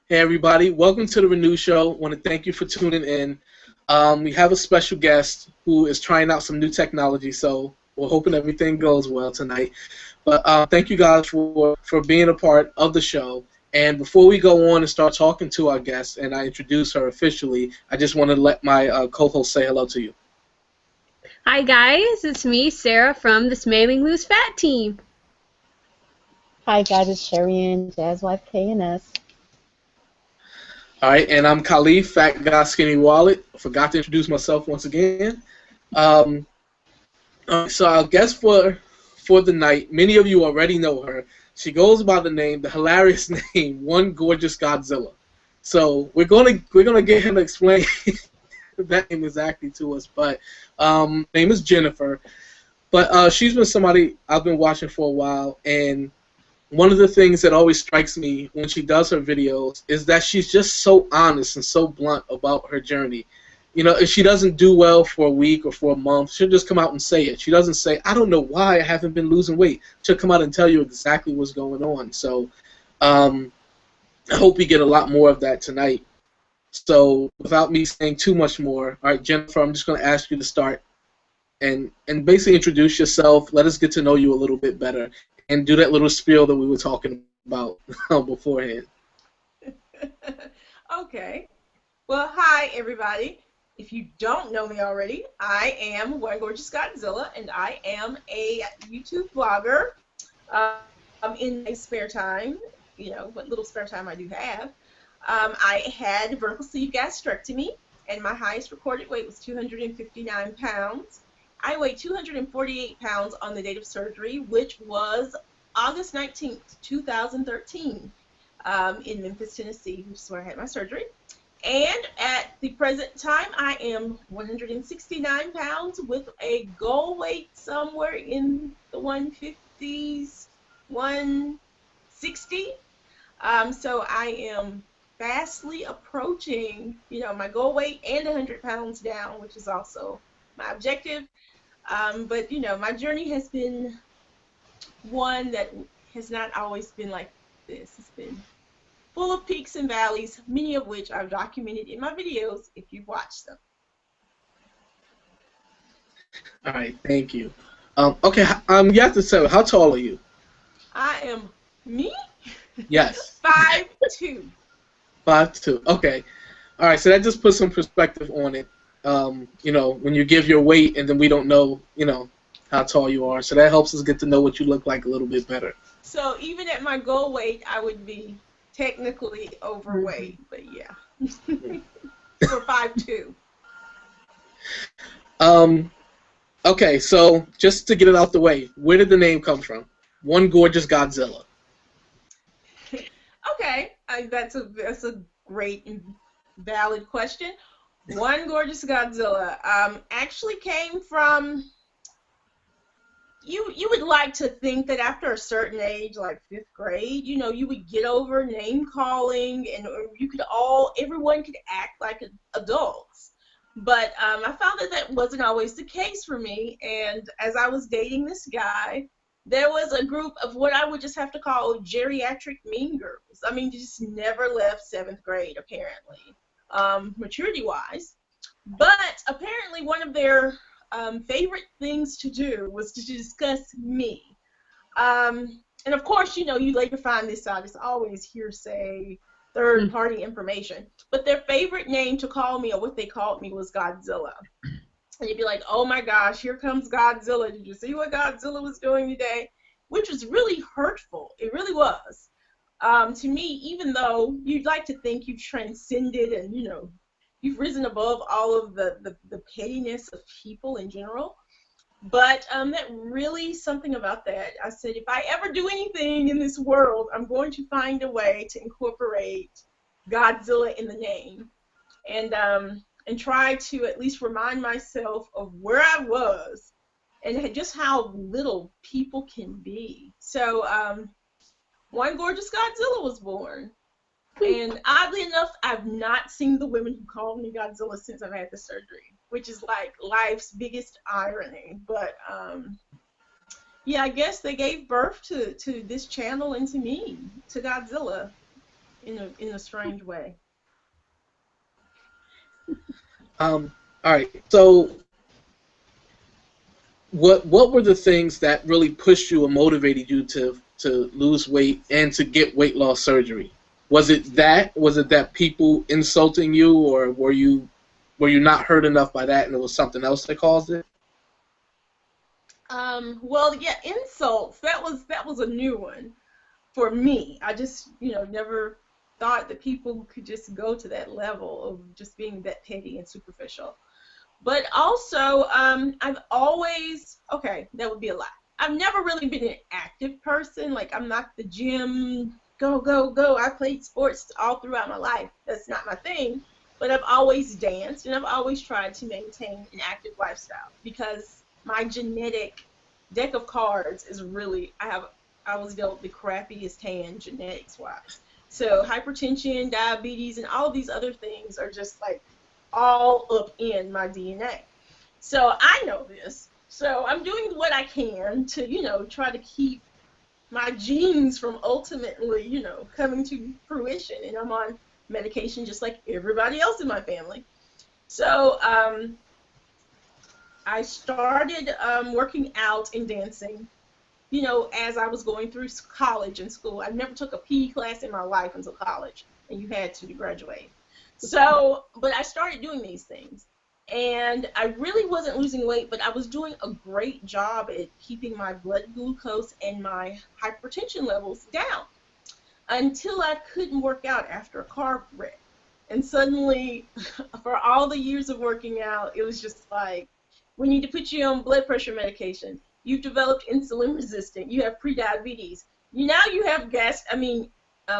Hey everybody, welcome to the Renew Show. I want to thank you for tuning in. We have a special guest who is trying out some new technology, so we're hoping everything goes well tonight. But thank you guys for being a part of the show. And before we go on and start talking to our guest and I introduce her officially, I just want to let my co-host say hello to you. Hi guys, it's me, Sarah from the Smiling Loose Fat team. Hi guys, it's Sherry and Jazzwife KNS. All right, and I'm Khalif, Fat Guy Skinny Wallet. I forgot to introduce myself once again. All right, so our guest for the night, many of you already know her. She goes by the hilarious name, One Gorgeous Godzilla. So we're gonna get him to explain that name exactly to us. But name is Jennifer. But she's been somebody I've been watching for a while, and one of the things that always strikes me when she does her videos is that she's just so honest and so blunt about her journey. You know, if she doesn't do well for a week or for a month, she'll just come out and say it. She doesn't say, I don't know why I haven't been losing weight. She'll come out and tell you exactly what's going on. So I hope we get a lot more of that tonight. So without me saying too much more, all right, Jennifer, I'm just going to ask you to start and basically introduce yourself. Let us get to know you a little bit better and do that little spiel that we were talking about beforehand. Okay. Well, hi, everybody. If you don't know me already, I am One Gorgeous Godzilla, and I am a YouTube blogger in my spare time, you know, what little spare time I do have. I had vertical sleeve gastrectomy, and my highest recorded weight was 259 pounds. I weighed 248 pounds on the date of surgery, which was August 19th, 2013, in Memphis, Tennessee, which is where I had my surgery. And at the present time, I am 169 pounds with a goal weight somewhere in the 150s, 160. So I am fastly approaching, you know, my goal weight and 100 pounds down, which is also my objective. But, you know, my journey has been one that has not always been like this. It's been full of peaks and valleys, many of which I've documented in my videos if you've watched them. All right, thank you. Okay, you have to tell me, how tall are you? I am me? Yes. 5'2". 5'2". Okay. All right, so that just puts some perspective on it. You know, when you give your weight and then we don't know, you know, how tall you are. So that helps us get to know what you look like a little bit better. So even at my goal weight, I would be technically overweight, but yeah. For 5'2". Okay, so just to get it out the way, where did the name come from? One Gorgeous Godzilla. Okay, that's a great and valid question. One Gorgeous Godzilla actually came from, you would like to think that after a certain age, like 5th grade, you know, you would get over name calling and everyone could act like adults. But I found that wasn't always the case for me, and as I was dating this guy, there was a group of what I would just have to call geriatric mean girls. I mean, just never left 7th grade, apparently, maturity-wise. But apparently one of their favorite things to do was to discuss me. And of course, you know, you later find this out. It's always hearsay, third-party information. But their favorite name to call me, or what they called me, was Godzilla. And you'd be like, oh my gosh, here comes Godzilla. Did you see what Godzilla was doing today? Which was really hurtful. It really was. To me, even though you'd like to think you've transcended and, you know, you've risen above all of the pettiness of people in general. But that really, something about that, I said, if I ever do anything in this world, I'm going to find a way to incorporate Godzilla in the name. And try to at least remind myself of where I was and just how little people can be. So One Gorgeous Godzilla was born. And oddly enough, I've not seen the women who called me Godzilla since I've had the surgery, which is like life's biggest irony. But yeah, I guess they gave birth to this channel and to me, to Godzilla, in a strange way. All right. So, what were the things that really pushed you or motivated you to lose weight and to get weight loss surgery? Was it that? Was it that people insulting you, or were you not hurt enough by that, and it was something else that caused it? Well, yeah, insults. That was a new one for me. I just, never thought that people could just go to that level of just being that petty and superficial. But also, I've always, okay, that would be a lie. I've never really been an active person. Like, I'm not the gym, go, go, go. I played sports all throughout my life. That's not my thing. But I've always danced, and I've always tried to maintain an active lifestyle because my genetic deck of cards is really, I was dealt the crappiest hand genetics-wise. So hypertension, diabetes, and all these other things are just like all up in my DNA. So I know this. So I'm doing what I can to, try to keep my genes from ultimately, coming to fruition. And I'm on medication just like everybody else in my family. So I started working out and dancing, as I was going through college and school. I never took a PE class in my life until college, and you had to graduate. So, but I started doing these things, and I really wasn't losing weight, but I was doing a great job at keeping my blood glucose and my hypertension levels down until I couldn't work out after a car wreck. And suddenly, for all the years of working out, it was just like, we need to put you on blood pressure medication. You've developed insulin resistant. You have prediabetes. Now you have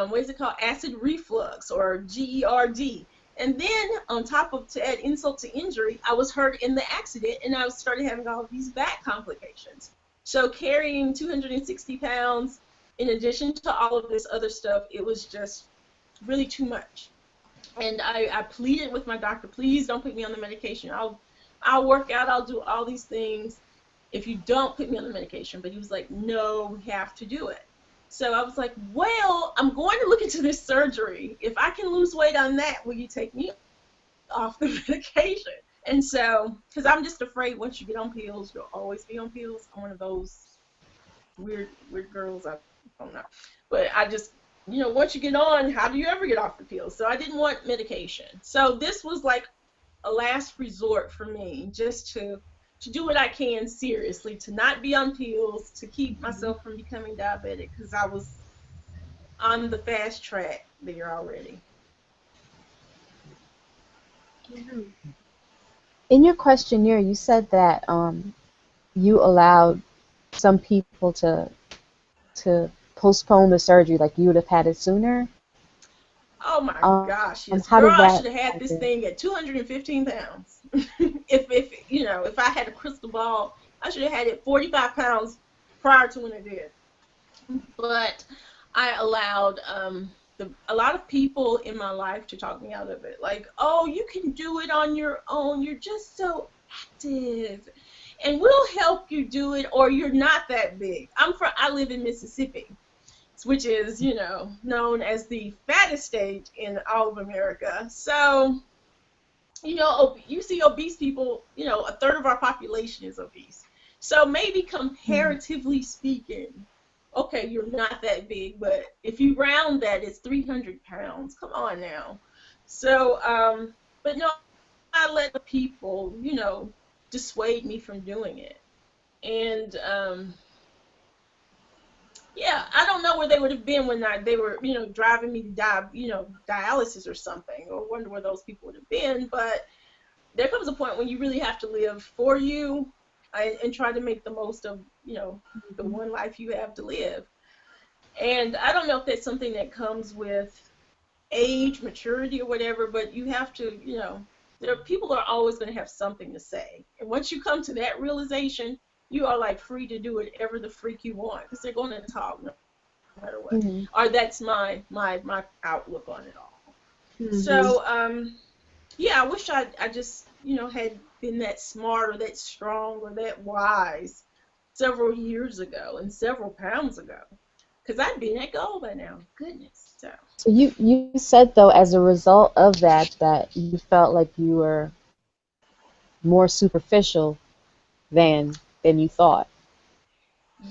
what is it called? Acid reflux or GERD. And then on top of, to add insult to injury, I was hurt in the accident and I started having all of these back complications. So carrying 260 pounds in addition to all of this other stuff, it was just really too much. And I pleaded with my doctor, please don't put me on the medication. I'll work out, I'll do all these things if you don't put me on the medication. But he was like, no, we have to do it. So I was like, well, I'm going to look into this surgery. If I can lose weight on that, will you take me off the medication? And so, because I'm just afraid once you get on pills, you'll always be on pills. I'm one of those weird girls. I don't know. But I just, once you get on, how do you ever get off the pills? So I didn't want medication. So this was like a last resort for me, just to do what I can seriously, to not be on pills, to keep myself from becoming diabetic, because I was on the fast track there already. In your questionnaire, you said that you allowed some people to postpone the surgery, like you would have had it sooner. Oh my gosh, yes. How Girl, did I that should have had this happen? thing at 215 pounds. if I had a crystal ball, I should have had it 45 pounds prior to when I did. But I allowed a lot of people in my life to talk me out of it. Like, oh, you can do it on your own. You're just so active. And we'll help you do it, or you're not that big. I live in Mississippi, which is, known as the fattest state in all of America. So, you see obese people, a third of our population is obese. So maybe comparatively speaking, okay, you're not that big, but if you round that, it's 300 pounds. Come on now. So, but no, I let the people, dissuade me from doing it. And, yeah, I don't know where they would have been when they were, driving me to dialysis or something, or wonder where those people would have been. But there comes a point when you really have to live for you and try to make the most of, the one life you have to live. And I don't know if that's something that comes with age, maturity, or whatever, but you have to, people are always going to have something to say. And once you come to that realization, you are like free to do whatever the freak you want, because they're going to talk no matter what. Mm-hmm. Or that's my outlook on it all. Mm-hmm. So yeah, I wish I just had been that smart or that strong or that wise several years ago and several pounds ago. Because I'd been at goal by now. Goodness. So. So you said though, as a result of that, that you felt like you were more superficial than you thought.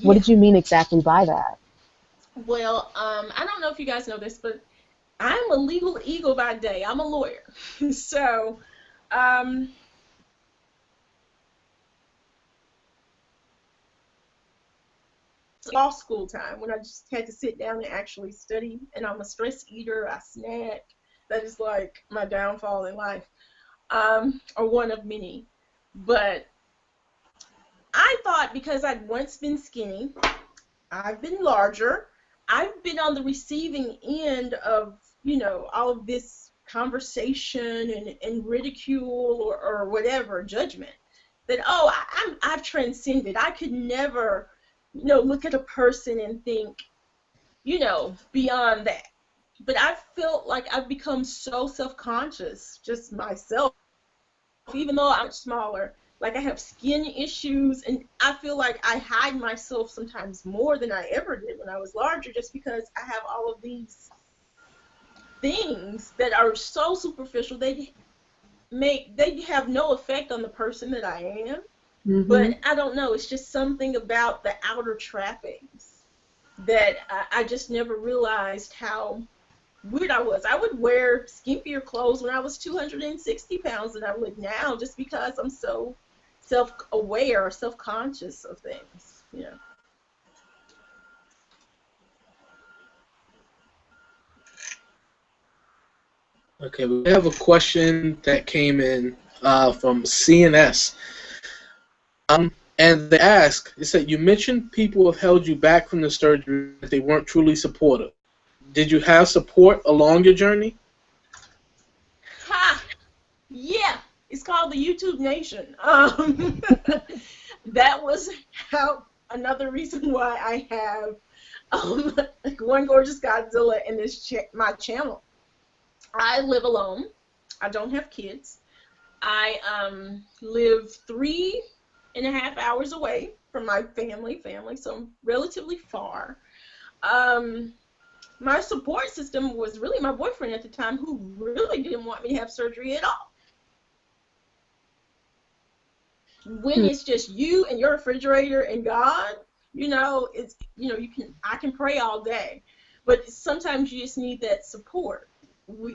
What Yeah. did you mean exactly by that? Well, I don't know if you guys know this, but I'm a legal eagle by day. I'm a lawyer. So, um, law school time when I just had to sit down and actually study, and I'm a stress eater. I snack. That is like my downfall in life, or one of many. But I thought because I'd once been skinny, I've been larger. I've been on the receiving end of, all of this conversation and ridicule or whatever, judgment. That, I've transcended. I could never, look at a person and think, beyond that. But I felt like I've become so self-conscious, just myself, even though I'm smaller. Like I have skin issues, and I feel like I hide myself sometimes more than I ever did when I was larger, just because I have all of these things that are so superficial. They have no effect on the person that I am. But I don't know. It's just something about the outer trappings that I just never realized how weird I was. I would wear skimpier clothes when I was 260 pounds than I would now, just because I'm so self-aware or self-conscious of things. Okay, we have a question that came in from CNS. And they ask, it said, you mentioned people have held you back from the surgery, that they weren't truly supportive. Did you have support along your journey? Ha! Yeah, it's called the YouTube Nation. That was another reason why I have One Gorgeous Godzilla in my channel. I live alone. I don't have kids. I live 3.5 hours away from my family, so I'm relatively far. My support system was really my boyfriend at the time, who really didn't want me to have surgery at all. When it's just you and your refrigerator and God, I can pray all day, but sometimes you just need that support.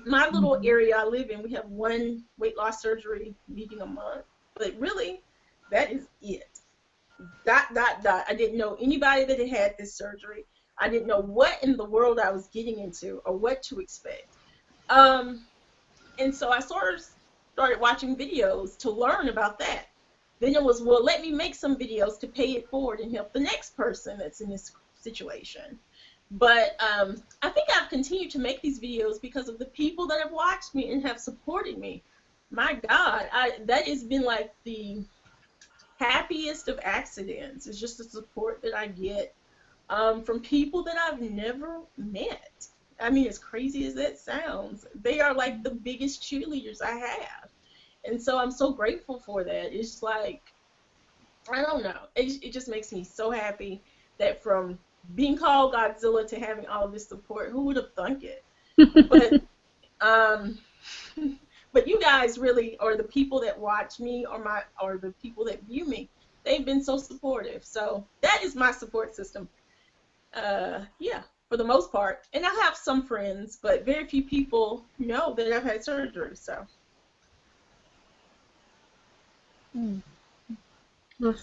My little area I live in, we have one weight loss surgery meeting a month, but really, that is it. ... I didn't know anybody that had this surgery. I didn't know what in the world I was getting into or what to expect. And so I sort of started watching videos to learn about that. Then it was, well, let me make some videos to pay it forward and help the next person that's in this situation. But I think I've continued to make these videos because of the people that have watched me and have supported me. My God, that has been like the happiest of accidents. It's just the support that I get from people that I've never met. I mean, as crazy as that sounds, they are like the biggest cheerleaders I have. And so I'm so grateful for that. It's like, I don't know. It just makes me so happy that from being called Godzilla to having all of this support, who would have thunk it? But but you guys really are the people that watch me, or the people that view me. They've been so supportive. So that is my support system. Yeah, for the most part. And I have some friends, but very few people know that I've had surgery. So.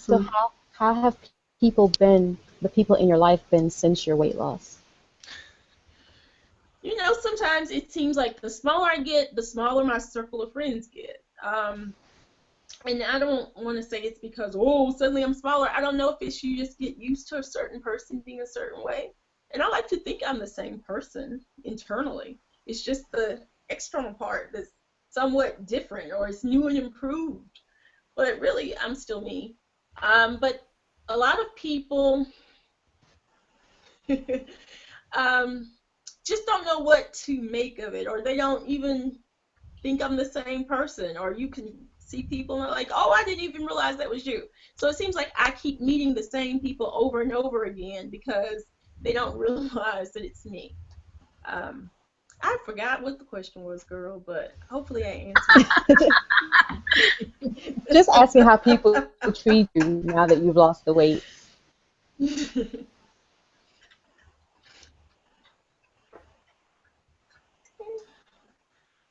So how have the people in your life been since your weight loss? Sometimes it seems like the smaller I get, the smaller my circle of friends get. And I don't want to say it's because, suddenly I'm smaller. I don't know if it's you just get used to a certain person being a certain way. And I like to think I'm the same person internally. It's just the external part that's somewhat different, or it's new and improved. But really, I'm still me. But a lot of people just don't know what to make of it, or they don't even think I'm the same person, or you can see people and I'm like, oh, I didn't even realize that was you. So it seems like I keep meeting the same people over and over again because they don't realize that it's me. Um, I forgot what the question was, girl, but hopefully I answered. Just asking how people treat you now that you've lost the weight.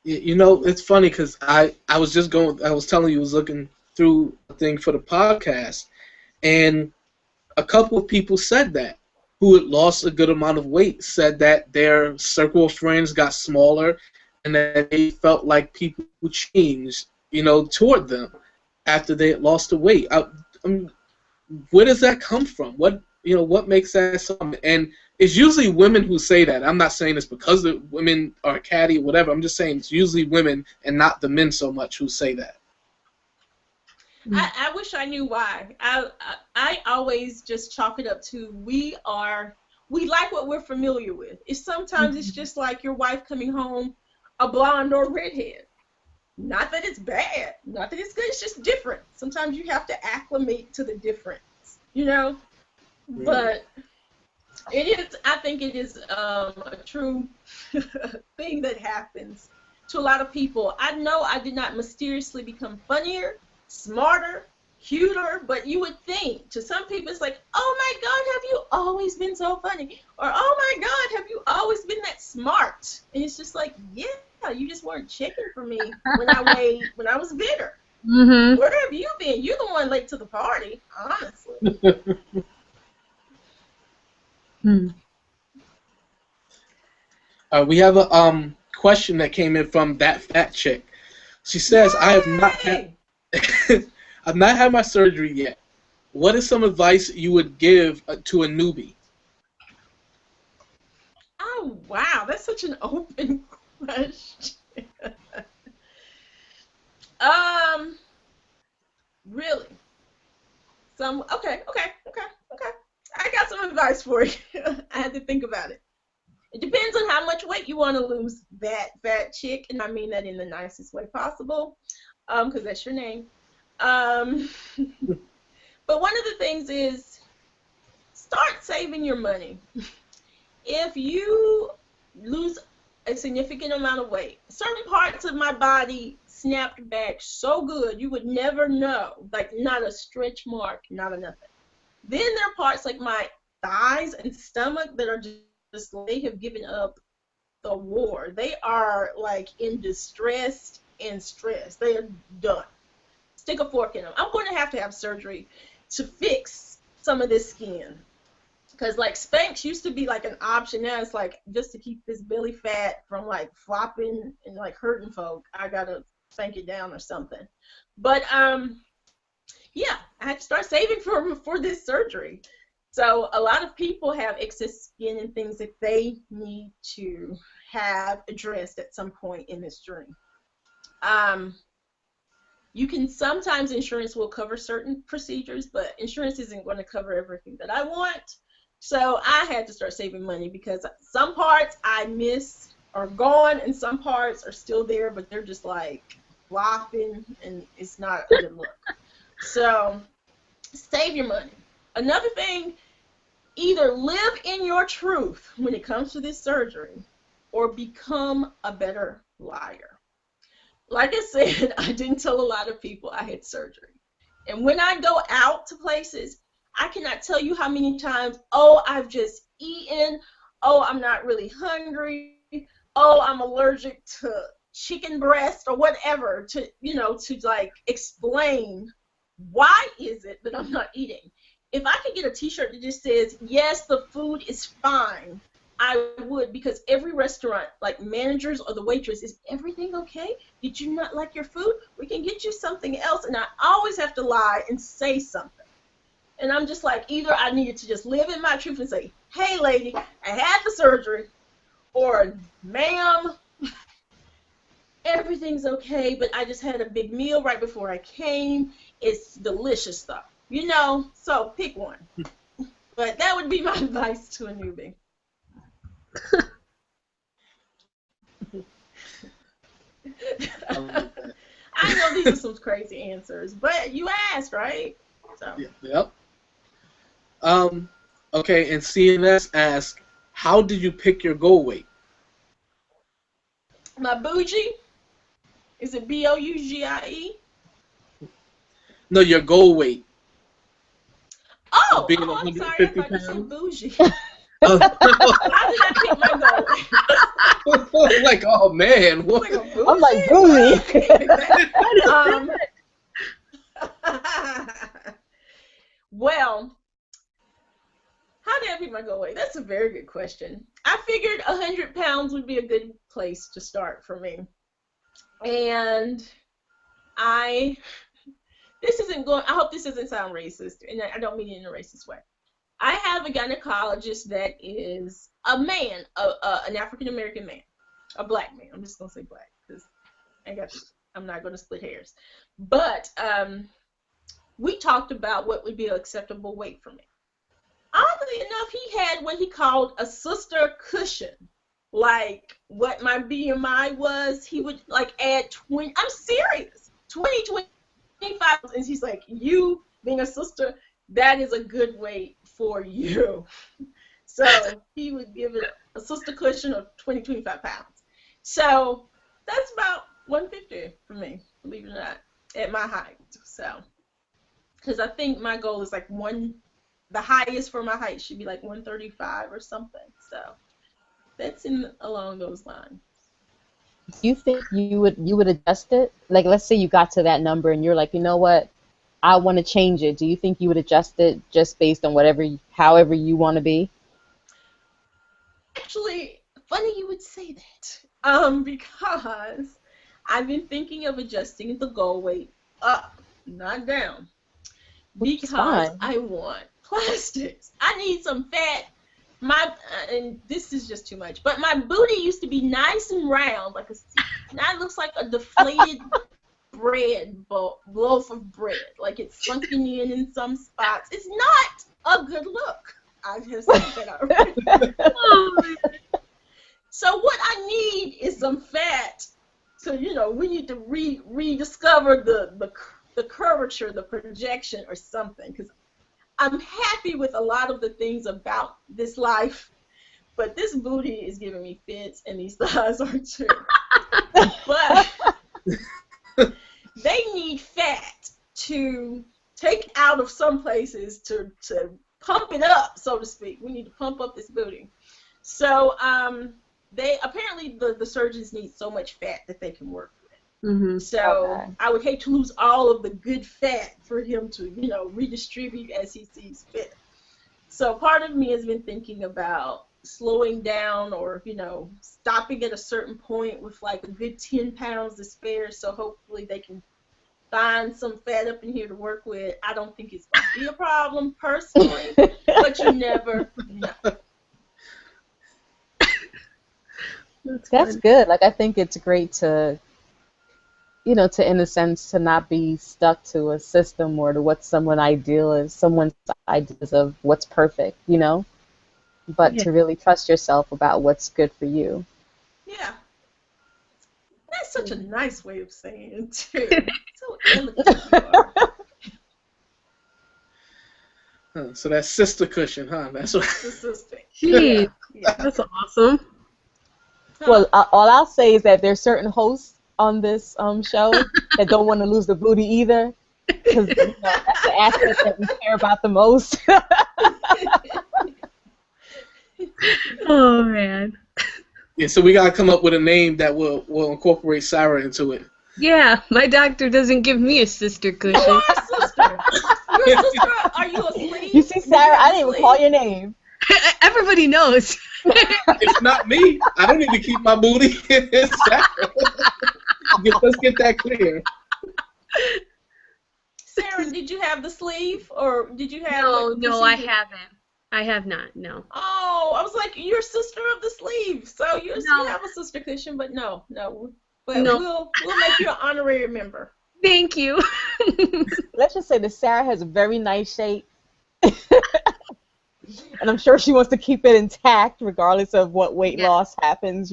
You know, it's funny because I was just going. I was telling you, I was looking through a thing for the podcast, and a couple of people said that who had lost a good amount of weight said that their circle of friends got smaller, and that they felt like people changed, you know, toward them after they had lost the weight. Where does that come from? What makes that something? And it's usually women who say that. I'm not saying it's because the women are catty or whatever. I'm just saying it's usually women and not the men so much who say that. I wish I knew why. I always just chalk it up to we like what we're familiar with. Sometimes it's just like your wife coming home a blonde or redhead. Not that it's bad, not that it's good, it's just different. Sometimes you have to acclimate to the difference, you know? But I think it is a true thing that happens to a lot of people. I know I did not mysteriously become funnier, smarter, cuter, but you would think to some people it's like, oh my God, have you always been so funny? Or oh my God, have you always been that smart? And it's just like, yeah, you just weren't checking for me when I was bitter. Mm-hmm. Where have you been? You're the one late to the party, honestly. We have a question that came in from that fat chick. She says, Yay! I have not had I've not had my surgery yet. What is some advice you would give to a newbie? Oh wow, that's such an open question. Really? Okay. I got some advice for you. I had to think about it. It depends on how much weight you want to lose, that chick, and I mean that in the nicest way possible, because that's your name. But one of the things is start saving your money. If you lose a significant amount of weight, certain parts of my body snapped back so good you would never know, like not a stretch mark, not a nothing. Then there are parts like my thighs and stomach that are just they have given up the war. They are like in distress and stress. They are done. Stick a fork in them. I'm going to have surgery to fix some of this skin. Because like Spanx used to be like an option. Now it's like just to keep this belly fat from like flopping and like hurting folk, I gotta spank it down or something. But yeah, I had to start saving for this surgery. So a lot of people have excess skin and things that they need to have addressed at some point in this journey. You can sometimes insurance will cover certain procedures, but insurance isn't going to cover everything that I want. So I had to start saving money because some parts I miss are gone and some parts are still there, but they're just like flopping and it's not a good look. So save your money. Another thing, either live in your truth when it comes to this surgery or become a better liar. Like I said, I didn't tell a lot of people I had surgery. And when I go out to places, I cannot tell you how many times, oh, I've just eaten, oh, I'm not really hungry, oh, I'm allergic to chicken breast or whatever to like explain why is it that I'm not eating. If I could get a t-shirt that just says, yes, the food is fine, I would, because every restaurant, like managers or the waitress, is everything okay? Did you not like your food? We can get you something else. And I always have to lie and say something. And I'm just like, either I needed to just live in my truth and say, hey, lady, I had the surgery, or ma'am, everything's okay, but I just had a big meal right before I came. It's delicious stuff, so pick one. But that would be my advice to a newbie. I know these are some crazy answers, but you asked, right? So. Yeah, yep. Okay, and CNS asks, how did you pick your goal weight? My bougie? Is it Bougie? No, your goal weight. Oh, Being I'm sorry. I 150 thought you said pounds. bougie. Oh, How did I pick my goal weight? like, oh man, what? Like a bougie? I'm like, bougie. Well, how did I pick my goal weight? That's a very good question. I figured 100 pounds would be a good place to start for me. And I hope this doesn't sound racist, and I don't mean it in a racist way. I have a gynecologist that is a man, an African-American man, a black man. I'm just going to say black because I'm not going to split hairs. But we talked about what would be an acceptable weight for me. Oddly enough, he had what he called a sister cushion. Like what my BMI was, he would like add 20. I'm serious. 25. And he's like, you being a sister, that is a good weight for you. So he would give it a sister cushion of 25 pounds. So that's about 150 for me, believe it or not, at my height. So, because I think my goal is like the highest for my height should be like 135 or something. So that's along those lines. Do you think you would adjust it? Like, let's say you got to that number and you're like, you know what, I want to change it. Do you think you would adjust it just based on however you want to be? Actually, funny you would say that. Because I've been thinking of adjusting the goal weight up, not down. Because I want plastics. I need some fat. And this is just too much, but my booty used to be nice and round, now it looks like a deflated loaf of bread, like it's sunken in some spots. It's not a good look. I just said that already. So what I need is some fat. So we need to rediscover the curvature, the projection, or something, because I'm happy with a lot of the things about this life, but this booty is giving me fits, and these thighs are too. But they need fat to take out of some places to pump it up, so to speak. We need to pump up this booty. So they apparently the surgeons need so much fat that they can work with. Mm-hmm. So I would hate to lose all of the good fat for him to, redistribute as he sees fit. So part of me has been thinking about slowing down or, stopping at a certain point with like a good 10 pounds to spare. So hopefully they can find some fat up in here to work with. I don't think it's going to be a problem personally, but you never know. That's good. Like, I think it's great to, to, in a sense, to not be stuck to a system or to what someone's ideas of what's perfect, but to really trust yourself about what's good for you. Yeah. That's such a nice way of saying it, too. So eloquent you are. So that's sister cushion, huh? That's what. Sister. Jeez, Yeah. that's awesome. Well, all I'll say is that there's certain hosts on this show that don't want to lose the booty either, because that's the aspect that we care about the most. Oh man. Yeah, so we gotta come up with a name that will incorporate Sarah into it. Yeah, my doctor doesn't give me a sister cushion. You are a sister. You're a sister. Are you asleep? You see, Sarah, I didn't even call your name. Everybody knows. It's not me. I don't need to keep my booty. It's Sarah. Let's get that clear. Sarah, did you have the sleeve, or did you have? No, I haven't. I have not. No. Oh, I was like, you're sister of the sleeve, so you have a sister cushion, but no. But we'll make you an honorary member. Thank you. Let's just say that Sarah has a very nice shape. And I'm sure she wants to keep it intact regardless of what weight loss happens,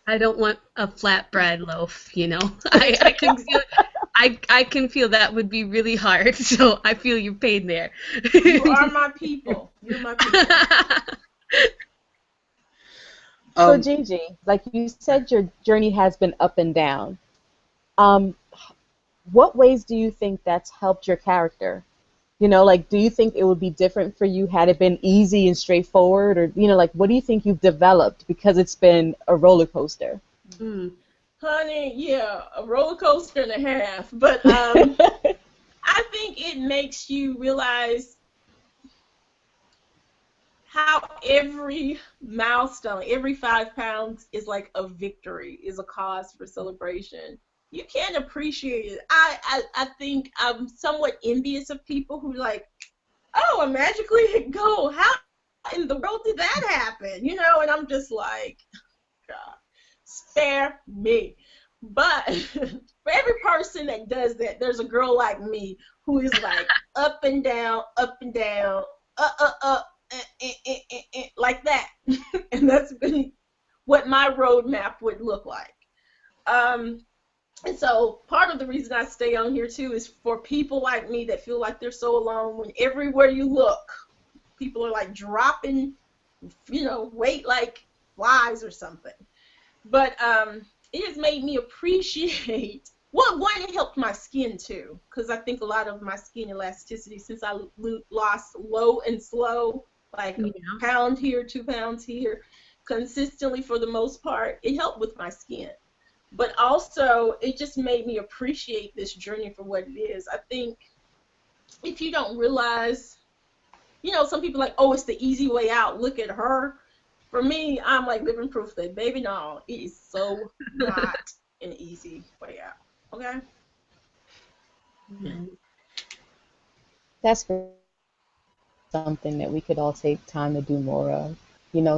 I don't want a flatbread loaf, you know. I can feel that would be really hard. So I feel your pain there. You are my people. You're my people. So Um, Gigi, like you said, your journey has been up and down. Um, what ways do you think that's helped your character? You know, like, do you think it would be different for you had it been easy and straightforward, or like, what do you think you've developed because it's been a roller coaster? Mm. Honey, yeah, a roller coaster and a half. But I think it makes you realize how every milestone, every 5 pounds is like a victory, is a cause for celebration. You can't appreciate it. I think I'm somewhat envious of people who like, oh, I magically hit gold. How in the world did that happen? And I'm just like, God, spare me. But for every person that does that, there's a girl like me who is like up and down, up, like that. And that's been what my roadmap would look like. And so part of the reason I stay on here too is for people like me that feel like they're so alone when everywhere you look, people are like dropping, weight like flies or something. But it has made me appreciate. Well, one, it helped my skin too, because I think a lot of my skin elasticity since I lost low and slow, like a pound here, 2 pounds here, consistently for the most part, it helped with my skin. But also, it just made me appreciate this journey for what it is. I think if you don't realize, some people are like, oh, it's the easy way out. Look at her. For me, I'm like living proof that, baby, no, it is so not an easy way out. Okay? That's something that we could all take time to do more of.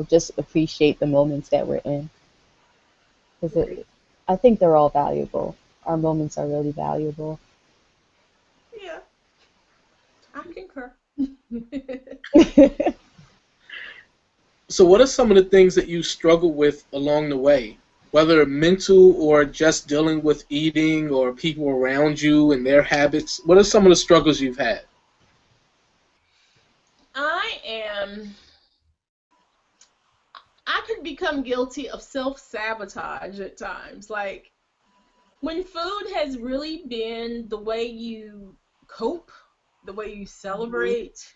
Just appreciate the moments that we're in. Because I think they're all valuable. Our moments are really valuable. Yeah, I concur. so, what are some of the things that you struggle with along the way, whether mental or just dealing with eating or people around you and their habits? What are some of the struggles you've had? I could become guilty of self-sabotage at times. Like, when food has really been the way you cope, the way you celebrate,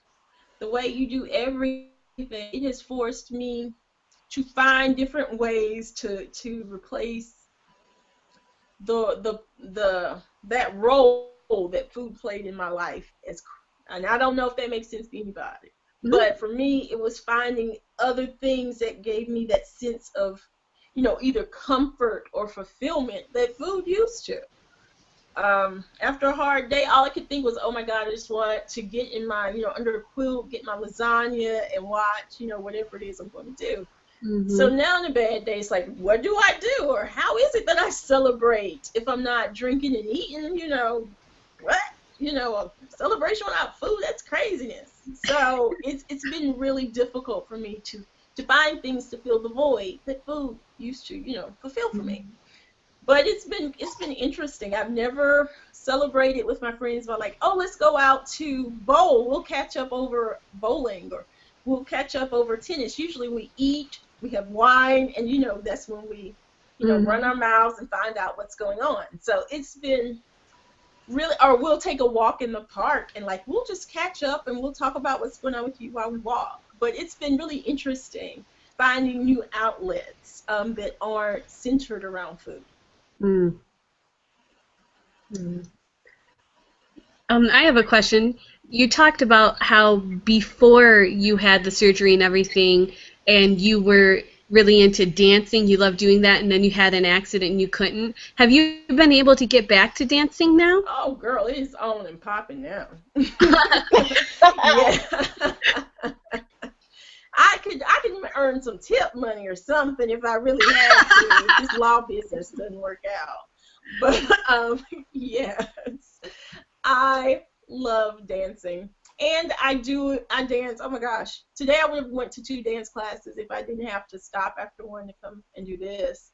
the way you do everything, it has forced me to find different ways to replace that role that food played in my life. And I don't know if that makes sense to anybody, but for me, it was finding other things that gave me that sense of, either comfort or fulfillment that food used to. After a hard day, all I could think was, oh my God, I just want to get in my, under the quilt, get my lasagna and watch, whatever it is I'm going to do. So now in a bad day, it's like, what do I do? Or how is it that I celebrate if I'm not drinking and eating, what? A celebration without food, that's craziness. So it's been really difficult for me to find things to fill the void that food used to, fulfill for me. But it's been interesting. I've never celebrated with my friends by like, oh, let's go out to bowl. We'll catch up over bowling, or we'll catch up over tennis. Usually we eat, we have wine, and that's when we, run our mouths and find out what's going on. So it's been really, or we'll take a walk in the park and like we'll just catch up and we'll talk about what's going on with you while we walk. But it's been really interesting finding new outlets that aren't centered around food. Mm. I have a question. You talked about how before you had the surgery and everything, and you were really into dancing, you loved doing that, and then you had an accident and you couldn't. Have you been able to get back to dancing now? Oh, girl, it is on and popping now. Yeah. I could earn some tip money or something if I really had to, if this law business doesn't work out. But yes, I love dancing, and I dance. Oh my gosh, today I would have went to 2 dance classes if I didn't have to stop after one to come and do this.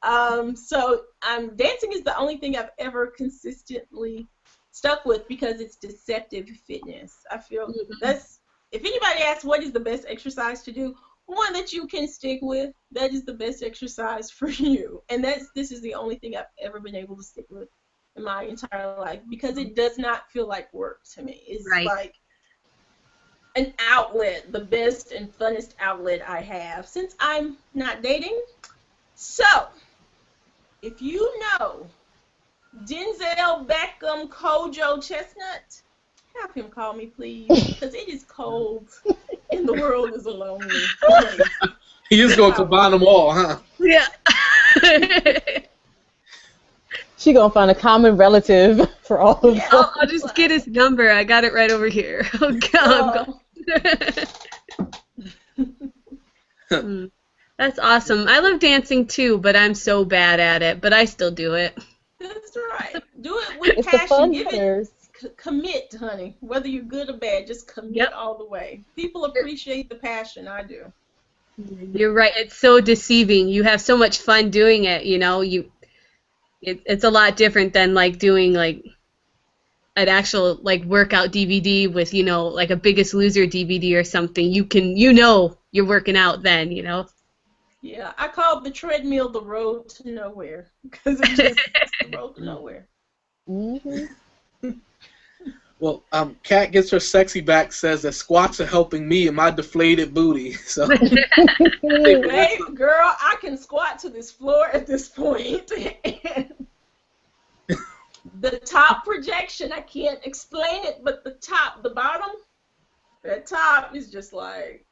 So dancing is the only thing I've ever consistently stuck with because it's deceptive fitness. I feel that's, if anybody asks what is the best exercise to do, one that you can stick with, that is the best exercise for you. And this is the only thing I've ever been able to stick with in my entire life because it does not feel like work to me. It's like an outlet, the best and funnest outlet I have since I'm not dating. So, if you know Denzel Beckham Kojo Chestnut, have him call me, please, because it is cold and the world is a lonely place. He is going to combine them all, huh? Yeah. She gonna find a common relative for all of them. I'll just get his number. I got it right over here. Oh, God. That's awesome. I love dancing too, but I'm so bad at it. But I still do it. That's right. Do it with It's passion. the fun Give years. it, commit, honey. Whether you're good or bad, just commit all the way. People appreciate the passion. I do. You're right. It's so deceiving. You have so much fun doing it. You know, it's a lot different than like doing like an actual like workout DVD with, you know, like a Biggest Loser DVD or something. You're working out then, you know. Yeah, I called the treadmill the road to nowhere because it's the road to nowhere. Mm-hmm. Well, Kat gets her sexy back, says that squats are helping me in my deflated booty. So, Hey, girl, I can squat to this floor at this point. And the top projection, I can't explain it, but the bottom, that top is just like,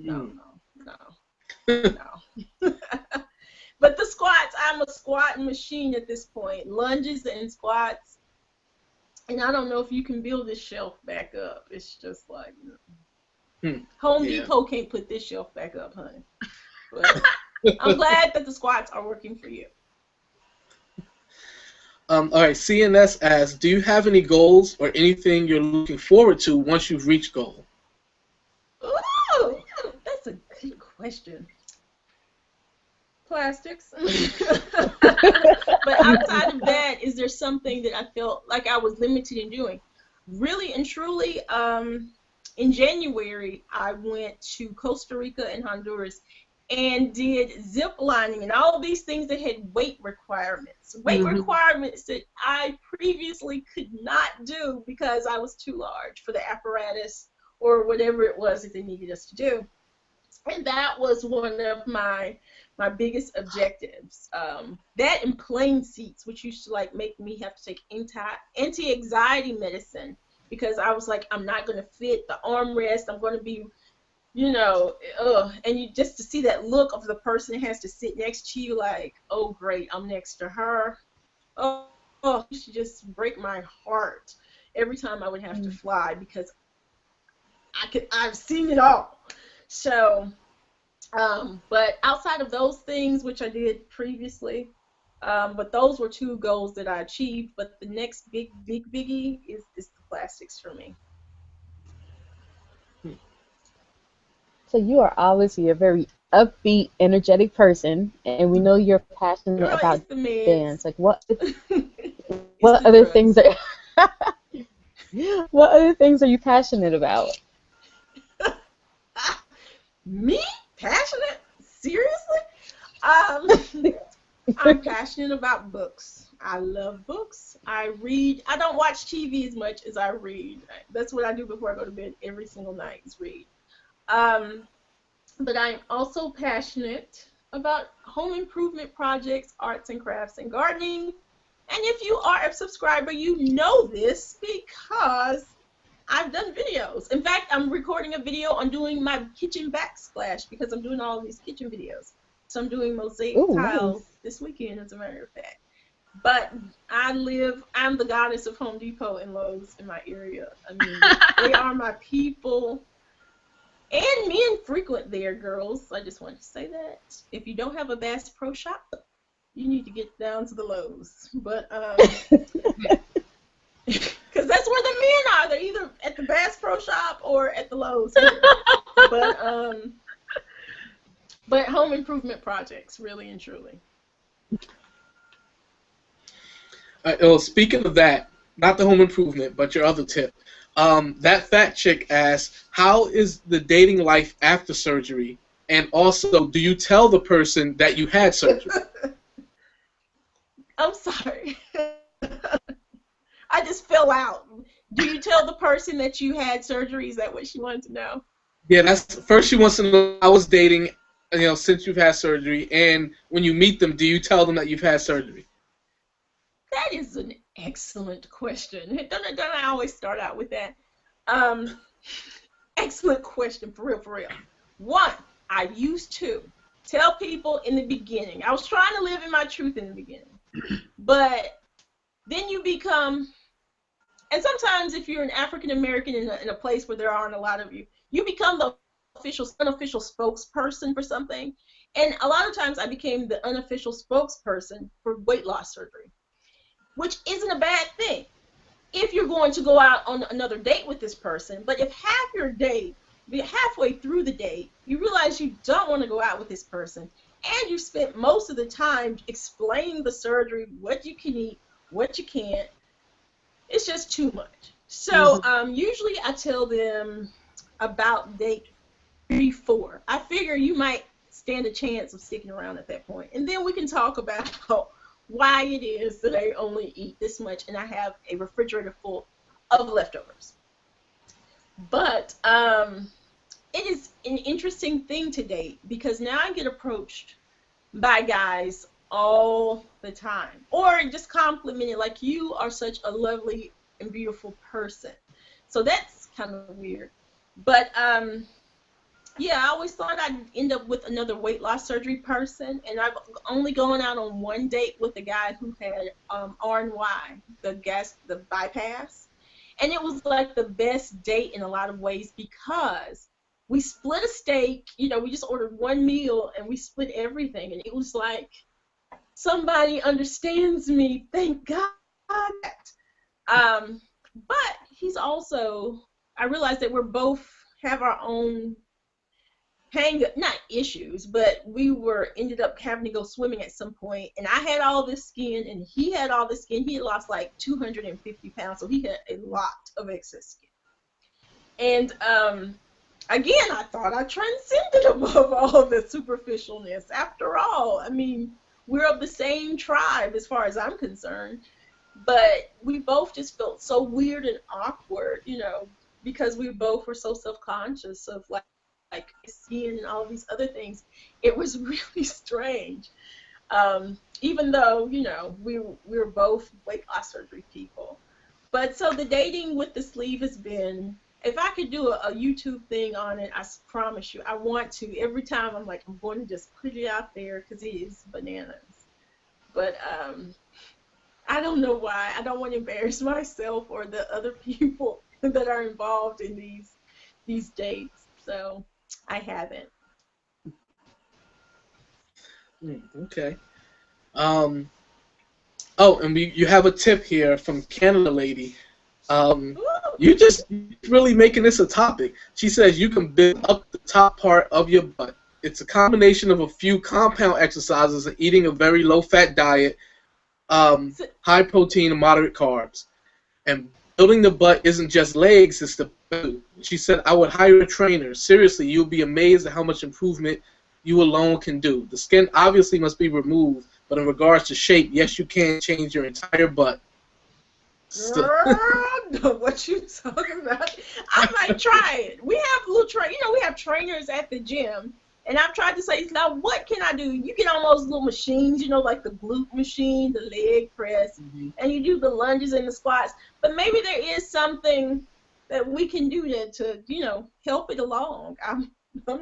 no. But the squats, I'm a squatting machine at this point. Lunges and squats. And I don't know if you can build this shelf back up. It's just like, Home Depot can't put this shelf back up, honey. But I'm glad that the squats are working for you. all right, CNS asks, do you have any goals or anything you're looking forward to once you've reached goal? Ooh, that's a good question. Plastics. But outside of that, is there something that I felt like I was limited in doing? Really and truly, in January, I went to Costa Rica and Honduras and did zip lining and all these things that had weight requirements. Weight requirements that I previously could not do because I was too large for the apparatus or whatever it was that they needed us to do. And that was one of my biggest objectives. That and plane seats, which used to like make me have to take anti-anxiety medicine because I was like, I'm not going to fit the armrest. I'm going to be, and you just to see that look of the person that has to sit next to you like, oh, great, I'm next to her. Oh, it used to just break my heart every time I would have to fly because I've seen it all. So, but outside of those things, which I did previously, but those were two goals that I achieved. But the next biggie is the plastics for me. So you are obviously a very upbeat, energetic person, and we know you're passionate about dance. Like what other things what other things are you passionate about? Me? Passionate? Seriously? I'm passionate about books. I love books. I read. I don't watch TV as much as I read. That's what I do before I go to bed every single night is read. But I'm also passionate about home improvement projects, arts and crafts, and gardening. And if you are a subscriber, you know this because I've done videos. In fact, I'm recording a video on doing my kitchen backsplash because I'm doing all of these kitchen videos. So I'm doing mosaic tiles this weekend, as a matter of fact. But I'm the goddess of Home Depot and Lowe's in my area. I mean, they are my people. And men frequent there, girls. I just wanted to say that. If you don't have a Bass Pro Shop, you need to get down to the Lowe's. But, because that's where the men are. They're either at the Bass Pro Shop or at the Lowe's. But home improvement projects, really and truly. Well, speaking of that, not the home improvement, but your other tip. That fat chick asked, "How is the dating life after surgery?" And also, do you tell the person that you had surgery? I'm sorry. I just fell out. Do you tell the person that you had surgery? Is that what she wanted to know? Yeah, that's first. She wants to know I was dating, since you've had surgery, and when you meet them, do you tell them that you've had surgery? That is an excellent question. Don't I always start out with that? Excellent question, for real, for real. One, I used to tell people in the beginning. I was trying to live in my truth in the beginning. But then you become, and sometimes if you're an African American in a place where there aren't a lot of you, you become the unofficial spokesperson for something. And a lot of times I became the unofficial spokesperson for weight loss surgery, which isn't a bad thing if you're going to go out on another date with this person. But if halfway through the date, you realize you don't want to go out with this person, and you spent most of the time explaining the surgery, what you can eat, what you can't, it's just too much. So usually I tell them about date 3, 4. I figure you might stand a chance of sticking around at that point. And then we can talk about why it is that I only eat this much and I have a refrigerator full of leftovers. But it is an interesting thing to date because now I get approached by guys all the time, or just complimented like, you are such a lovely and beautiful person. So that's kind of weird. But yeah, I always thought I'd end up with another weight loss surgery person, and I've only gone out on one date with a guy who had RNY, the bypass, and it was like the best date in a lot of ways because we split a steak. We just ordered one meal and we split everything, and it was like, somebody understands me, thank God. But he's also, I realized that we're both have our own not issues, but we ended up having to go swimming at some point, and I had all this skin and he had all this skin. He had lost like 250 pounds, so he had a lot of excess skin. And again, I thought I transcended above all the superficialness. After all, I mean, we're of the same tribe as far as I'm concerned, but we both just felt so weird and awkward, because we both were so self-conscious of like skin and all these other things. It was really strange, even though we were both weight loss surgery people. But so the dating with the sleeve has been, if I could do a YouTube thing on it, I promise you I want to. Every time I'm like, I'm going to just put it out there because it is bananas. But I don't know why. I don't want to embarrass myself or the other people that are involved in these dates. So I haven't. Okay. Oh, and you have a tip here from Canada lady. You just really making this a topic. She says you can build up the top part of your butt. It's a combination of a few compound exercises and eating a very low-fat diet, high protein and moderate carbs. And building the butt isn't just legs, it's the belly. She said, I would hire a trainer. Seriously, you'll be amazed at how much improvement you alone can do. The skin obviously must be removed, but in regards to shape, yes, you can change your entire butt. Girl, what you talking about? I might try it. We have we have trainers at the gym, and I've tried to say, now what can I do? You get on those little machines, like the glute machine, the leg press, and you do the lunges and the squats. But maybe there is something that we can do to help it along. I'm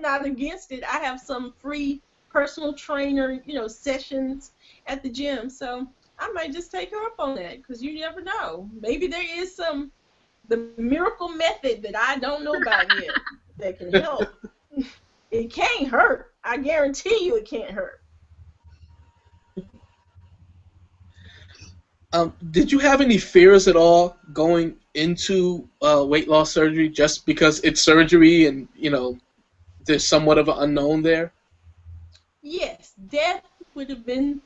not against it. I have some free personal trainer, sessions at the gym, so I might just take her up on that because you never know. Maybe there is the miracle method that I don't know about yet that can help. It can't hurt. I guarantee you it can't hurt. Did you have any fears at all going into weight loss surgery just because it's surgery and, there's somewhat of an unknown there? yes, death would have been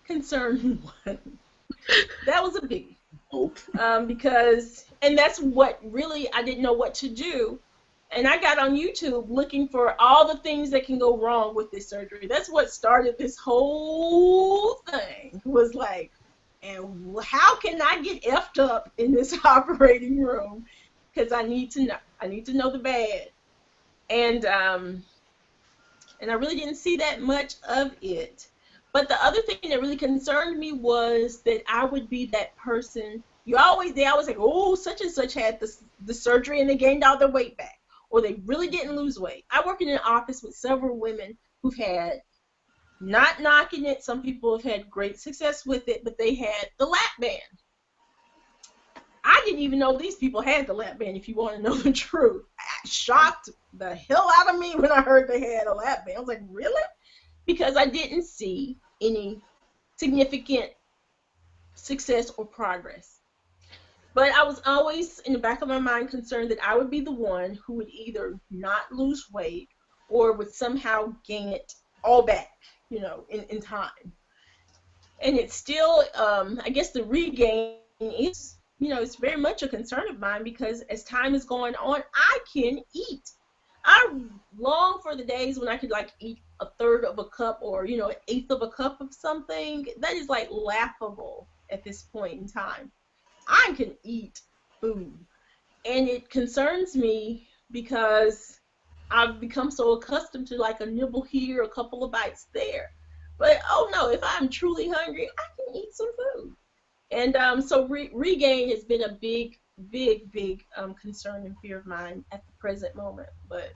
concern one. That was a biggie. Because, and that's what really I didn't know what to do. And I got on YouTube looking for all the things that can go wrong with this surgery. That's what started this whole thing. Was like, and how can I get effed up in this operating room? Because I need to know. I need to know the bad. And I really didn't see that much of it. But the other thing that really concerned me was that I would be that person. They always say, oh, such and such had the surgery and they gained all their weight back, or they really didn't lose weight. I work in an office with several women who've had, not knocking it, some people have had great success with it, but they had the lap band. I didn't even know these people had the lap band, if you want to know the truth. It shocked the hell out of me when I heard they had a lap band. I was like, really? Because I didn't see any significant success or progress. But I was always, in the back of my mind, concerned that I would be the one who would either not lose weight or would somehow gain it all back, in time. And it's still, I guess the regain is, it's very much a concern of mine, because as time is going on, I can eat. I long for the days when I could eat a third of a cup or an eighth of a cup of something. That is laughable at this point in time. I can eat food, and it concerns me because I've become so accustomed to a nibble here, a couple of bites there. But oh no, if I'm truly hungry, I can eat some food. And so regain has been a big concern and fear of mine at the present moment. But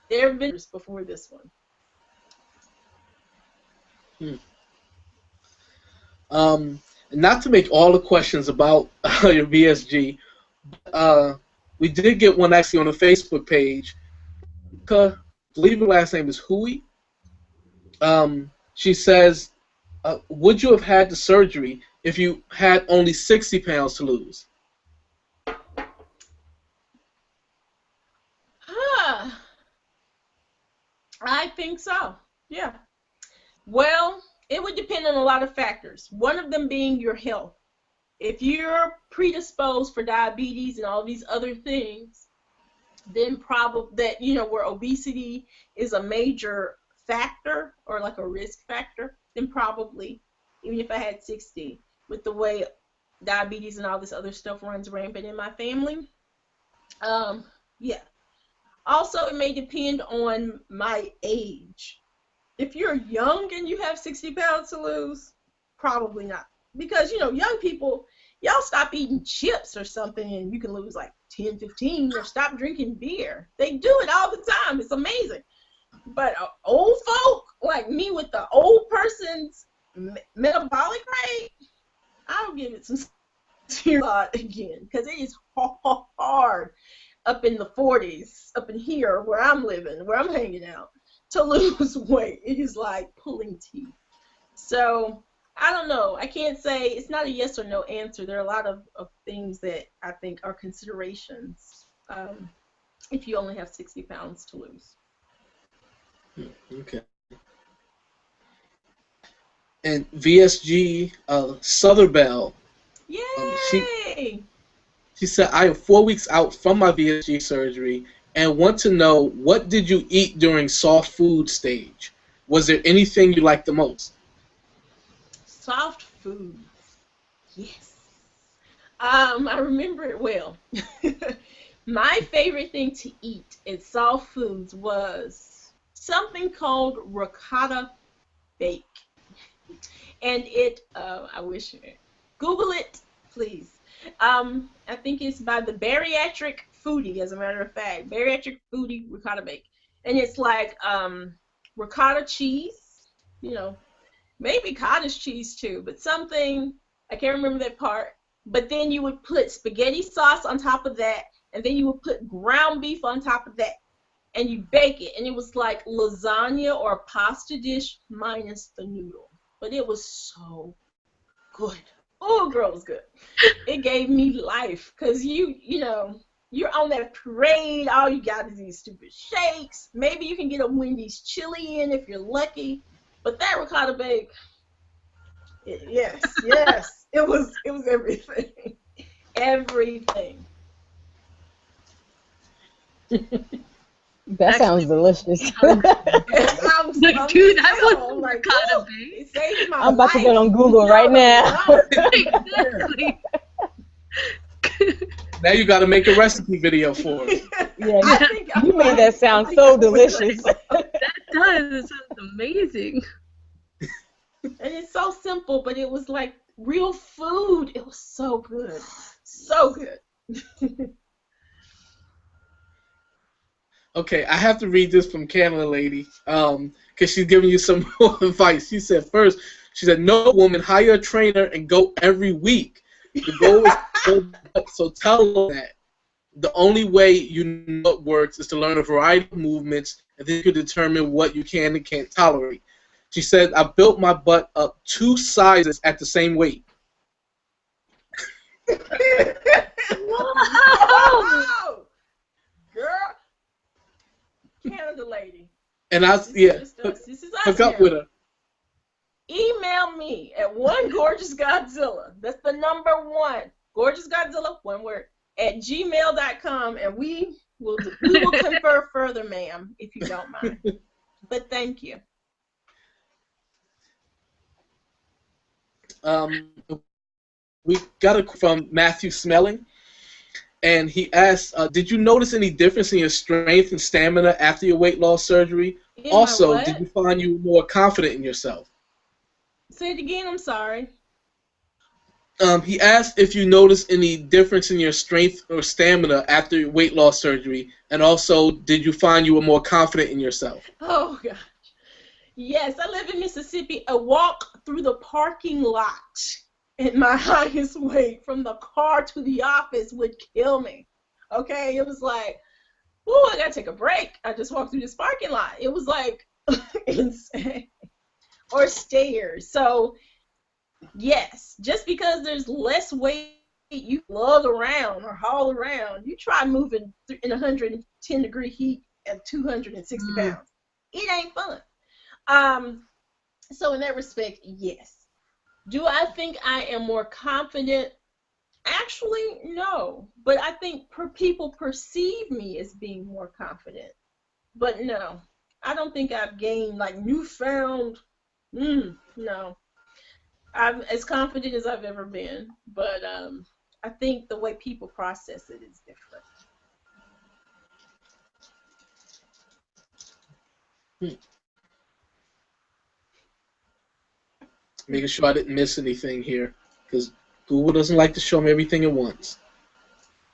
there have been before this one. Not to make all the questions about your VSG, we did get one actually on the Facebook page. I believe her last name is Hui. She says, would you have had the surgery if you had only 60 pounds to lose? I think so, yeah. Well, it would depend on a lot of factors. One of them being your health. If you're predisposed for diabetes and all these other things, then probably that, where obesity is a major factor or a risk factor, then probably, even if I had 60, with the way diabetes and all this other stuff runs rampant in my family, yeah. Also, it may depend on my age. If you're young and you have 60 pounds to lose, probably not. Because, young people, y'all stop eating chips or something and you can lose 10, 15, or stop drinking beer. They do it all the time. It's amazing. But old folk, like me with the old person's metabolic rate, I'll give it some serious thought again, because it is hard up in the 40s, up in here where I'm living, where I'm hanging out, to lose weight. It is like pulling teeth. So I don't know. I can't say, it's not a yes or no answer. There are a lot of things that I think are considerations if you only have 60 pounds to lose. Okay. And VSG Sotherbell. Yay! She said, I am 4 weeks out from my VSG surgery and want to know, what did you eat during soft food stage? Was there anything you liked the most? Soft food. Yes. I remember it well. My favorite thing to eat in soft foods was something called ricotta bake. And it, I wish, Google it, please. I think it's by the Bariatric Foodie, as a matter of fact. Bariatric Foodie ricotta bake. And it's like ricotta cheese, maybe cottage cheese too, but something, I can't remember that part. But then you would put spaghetti sauce on top of that, and then you would put ground beef on top of that, and you bake it. And it was like lasagna or a pasta dish minus the noodle. But it was so good. Oh, girl, it was good. It gave me life, because you know, You're on that parade. All you got is these stupid shakes. Maybe you can get a Wendy's chili in if you're lucky. But that ricotta bake, yes, yes, it was everything, everything. That sounds delicious. Dude, I want like, ricotta it bake. saved my I'm about to life. get on Google right now. Exactly. Now you got to make a recipe video for it. Yeah, I think I you made might. that sound I think so I would. delicious. That does. It sounds amazing. And it's so simple, but it was like real food. It was so good. So good. Okay, I have to read this from Canada Lady, because she's giving you some more advice. She said, first, she said, no, woman, hire a trainer and go every week. The goal is to go, so tell them that. The only way you know what works is to learn a variety of movements, and then you can determine what you can and can't tolerate. She said, I built my butt up 2 sizes at the same weight. Wow! Girl, Canada Lady. And I, This yeah, is us. This is us hook up now. with her. Email me at onegorgeousgodzilla. That's the number 1. Gorgeous Godzilla, one word, at gmail.com, and we will confer further, ma'am, if you don't mind. But thank you. We got a from Matthew Smelling, and he asked, did you notice any difference in your strength and stamina after your weight loss surgery? In Also, my what? did you find you more confident in yourself? Say it again, I'm sorry. He asked if you noticed any difference in your strength or stamina after your weight loss surgery, and also, did you find you were more confident in yourself? Oh, gosh. Yes, I live in Mississippi. A walk through the parking lot at my highest weight from the car to the office would kill me. Okay? It was like, ooh, I got to take a break. I just walked through this parking lot. It was like insane. Or stairs. So, yes, just because there's less weight you lug around or haul around, you try moving in 110-degree heat at 260 pounds. It ain't fun. So in that respect, yes. Do I think I am more confident? Actually, no. But I think people perceive me as being more confident. But no, I don't think I've gained like newfound. No. I'm as confident as I've ever been. But I think the way people process it is different. Making sure I didn't miss anything here, because Google doesn't like to show me everything at once.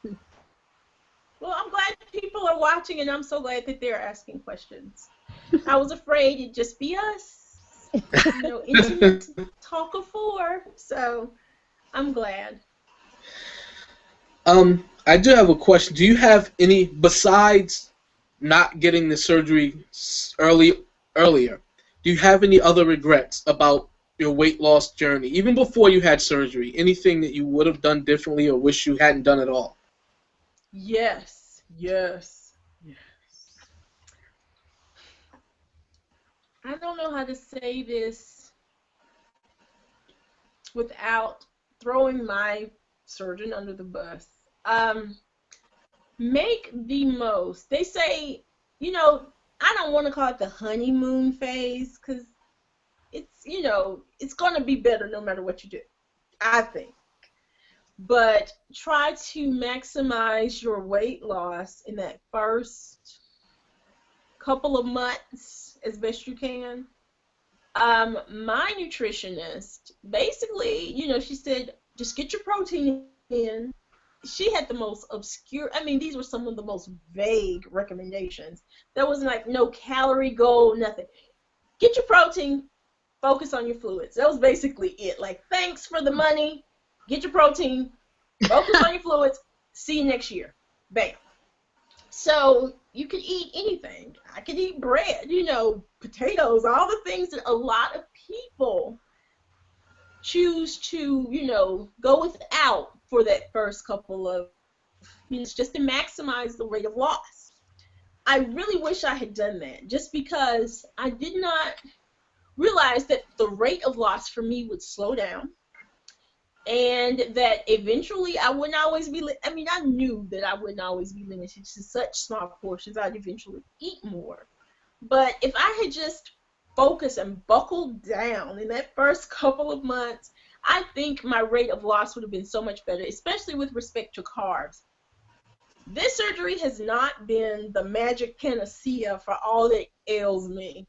Well, I'm glad people are watching, and I'm so glad that they're asking questions. I was afraid it'd just be us, intimate talk of 4. So I'm glad. I do have a question. Do you have any, besides not getting the surgery earlier, do you have any other regrets about your weight loss journey, even before you had surgery? Anything that you would have done differently or wish you hadn't done at all? Yes. I don't know how to say this without throwing my surgeon under the bus. Make the most. They say, I don't want to call it the honeymoon phase, because it's going to be better no matter what you do, I think. But try to maximize your weight loss in that first couple of months as best you can. My nutritionist, basically, she said, just get your protein in. She had the most obscure, these were some of the most vague recommendations. There was like no calorie goal, nothing. Get your protein, focus on your fluids. That was basically it. Like, thanks for the money, get your protein, focus on your fluids, see you next year. Bam. So you could eat anything. I could eat bread, potatoes, all the things that a lot of people choose to, go without for that first couple of It's just to maximize the rate of loss. I really wish I had done that, just because I did not realize that the rate of loss for me would slow down, and that eventually I wouldn't always be, I knew that I wouldn't always be limited to such small portions. I'd eventually eat more. But if I had just focused and buckled down in that first couple of months, I think my rate of loss would have been so much better, especially with respect to carbs. This surgery has not been the magic panacea for all that ails me.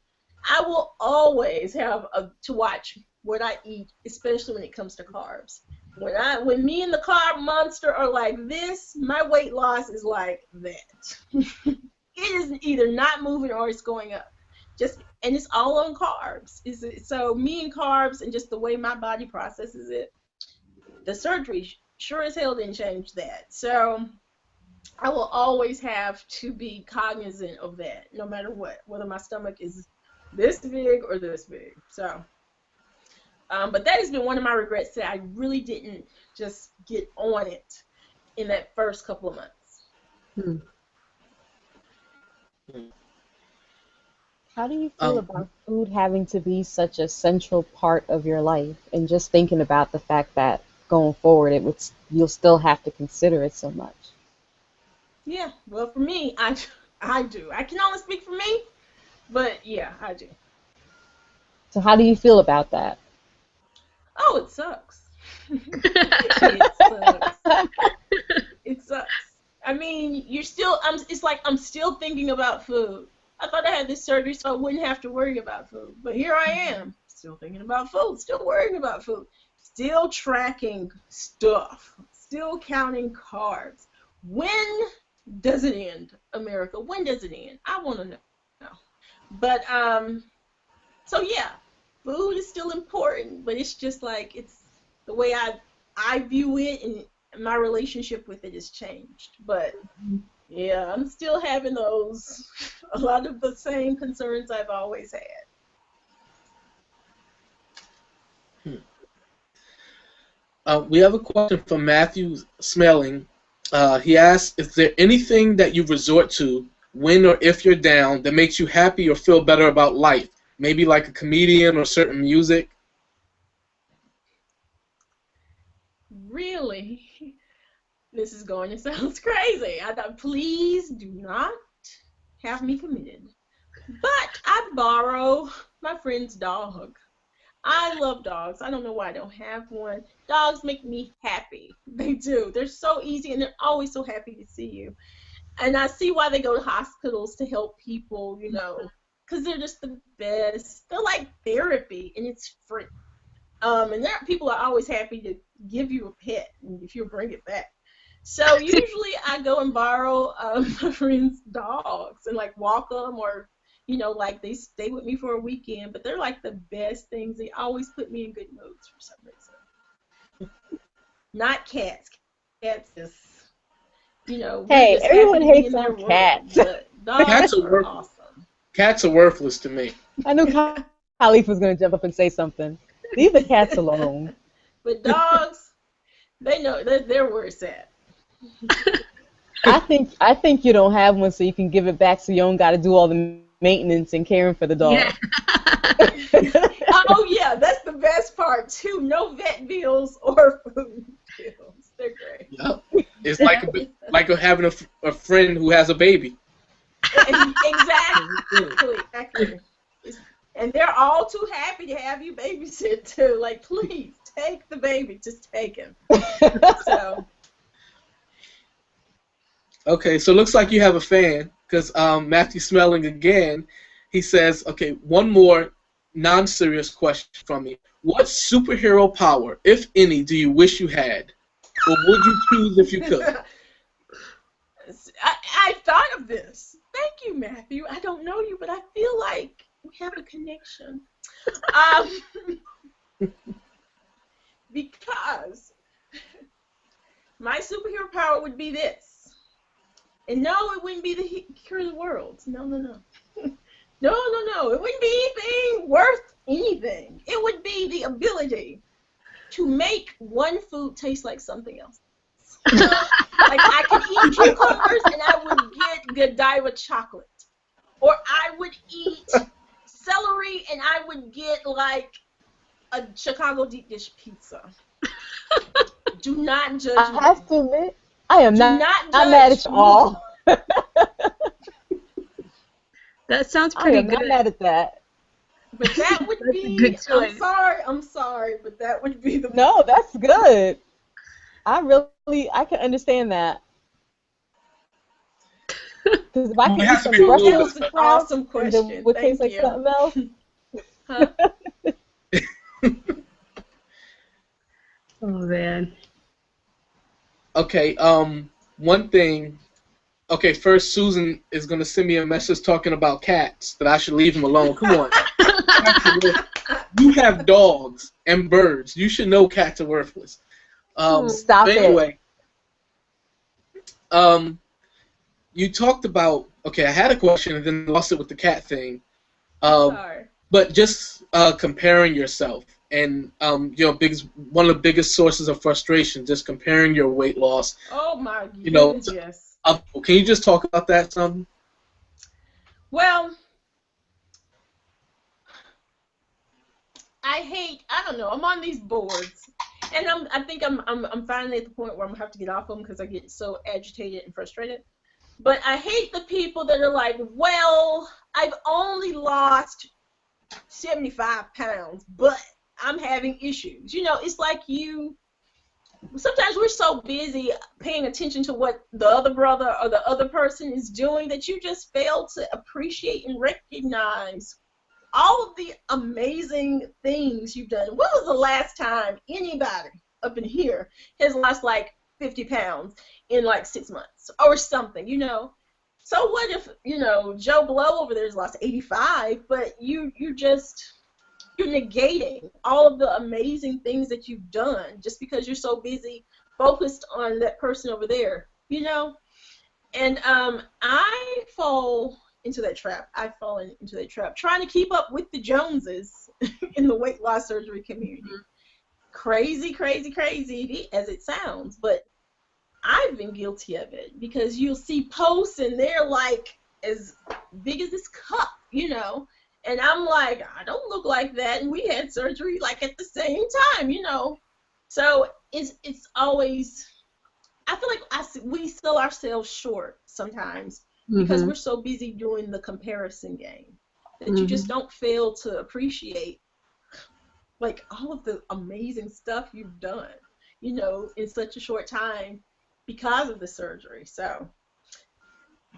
I will always have to watch what I eat, especially when it comes to carbs. When me and the carb monster are like this, my weight loss is like that. It is either not moving or it's going up. And it's all on carbs. So me and carbs and just the way my body processes it, the surgery sure as hell didn't change that. So I will always have to be cognizant of that, no matter what, whether my stomach is this big or this big. So, but that has been one of my regrets, that I really didn't just get on it in that first couple of months. How do you feel about food having to be such a central part of your life, and just thinking about the fact that going forward you'll still have to consider it so much? Yeah, well, for me, I do. I can only speak for me, but yeah, I do. So how do you feel about that? Oh, it sucks. It sucks. It sucks. I mean, it's like I'm still thinking about food. I thought I had this surgery so I wouldn't have to worry about food. But here I am, still thinking about food, still worrying about food, still tracking stuff, still counting carbs. When does it end, America? When does it end? I want to know. But, so yeah, food is still important, but it's just like, it's the way I view it, and my relationship with it has changed. But yeah, I'm still having a lot of the same concerns I've always had. We have a question from Matthew Smelling. He asks, is there anything that you resort to when or if you're down that makes you happy or feel better about life? Maybe like a comedian or certain music? Really? This is going to sound crazy. Please do not have me committed. But I borrow my friend's dog. I love dogs. I don't know why I don't have one. Dogs make me happy. They do. They're so easy, and they're always so happy to see you. And I see why they go to hospitals to help people, because they're just the best. They're like therapy, and it's free. And people are always happy to give you a pet if you bring it back. So usually I go and borrow my friends' dogs and like walk them, or like they stay with me for a weekend. But they're like the best things. They always put me in good moods for some reason. Not cats. Cats just Hey, everyone hates on cats. But dogs are awesome. Cats are worthless to me. I knew Khalif was going to jump up and say something. Leave the cats alone. But dogs, they know they're where it's at. I think you don't have one, so you can give it back, so you don't got to do all the maintenance and caring for the dog. Yeah. Oh yeah, that's the best part too. No vet bills or food bills. They're great. Yep. It's like having a friend who has a baby. Exactly. And they're all too happy to have you babysit too. Like, please take the baby, just take him. So. Okay, so it looks like you have a fan, because Matthew Smelling again, he says, okay, one more non-serious question from me. What superhero power, if any, do you wish you had? Or would you choose if you could? I thought of this. Thank you, Matthew. I don't know you, but I feel like we have a connection. Because my superhero power would be this. And no, it wouldn't be the cure the world. No. No. It wouldn't be anything worth anything. It would be the ability to make one food taste like something else. Like I could eat newcomers and I would get Godiva chocolate. Or I would eat celery and I would get like a Chicago deep dish pizza. Do not judge I me. have to admit, I am Do not not mad judge at you all. That sounds I pretty am good. not mad at that. But that would That's a be, good choice. I'm sorry, but that would be the No, that's good. I can understand that. Because if I It could has eat to some be a little That Brussels was bit. an sprouts awesome and question. it would taste Thank like you. something else. Huh? Oh man. Okay, one thing. Okay, first Susan is gonna send me a message talking about cats that I should leave them alone. Come on, you have dogs and birds. You should know cats are worthless. Stop But it. anyway, you talked about. Okay, I had a question and then lost it with the cat thing. Sorry. But just comparing yourself and one of the biggest sources of frustration, just comparing your weight loss. Oh my You know, goodness, yes. can you just talk about that some? Well, I don't know. I'm on these boards, and I think I'm finally at the point where I'm gonna have to get off them because I get so agitated and frustrated. But I hate the people that are like, well, I've only lost 75 pounds, but I'm having issues. You know, it's like sometimes we're so busy paying attention to what the other brother or the other person is doing that you just fail to appreciate and recognize all of the amazing things you've done. When was the last time anybody up in here has lost like 50 pounds in like 6 months or something, you know? So what if, Joe Blow over there has lost 85, but you're negating all of the amazing things that you've done just because you're so busy focused on that person over there, you know? And I fall into that trap. I've fallen into that trap, trying to keep up with the Joneses in the weight loss surgery community. Crazy, crazy, crazy as it sounds, but I've been guilty of it because you'll see posts and they're like as big as this cup, you know, and I'm like, I don't look like that, and we had surgery like at the same time, you know. So it's always, I feel like we sell ourselves short sometimes because we're so busy doing the comparison game that you just don't fail to appreciate like all of the amazing stuff you've done, you know, in such a short time because of the surgery. So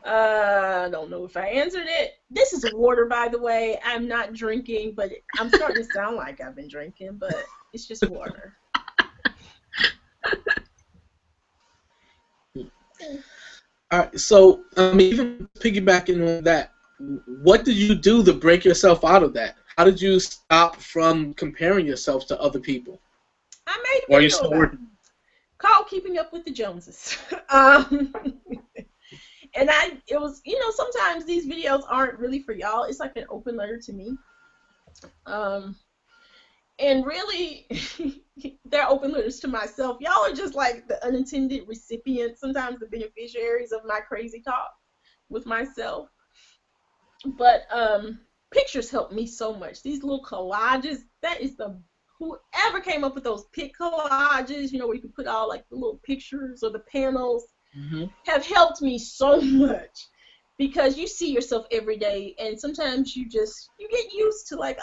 I don't know if I answered it. This is water, by the way. I'm not drinking, but I'm starting to sound like I've been drinking, but it's just water. All right, so even piggybacking on that, what did you do to break yourself out of that? How did you stop from comparing yourself to other people? I made a Or are you video still about it working? called Keeping Up with the Joneses. And it was, sometimes these videos aren't really for y'all. It's like an open letter to me. And really, they're open letters to myself. Y'all are just like the unintended recipients, sometimes the beneficiaries of my crazy talk with myself. But pictures help me so much. These little collages, whoever came up with those pic collages, where you can put all like the little pictures or the panels, have helped me so much. Because you see yourself every day, and sometimes you get used to like,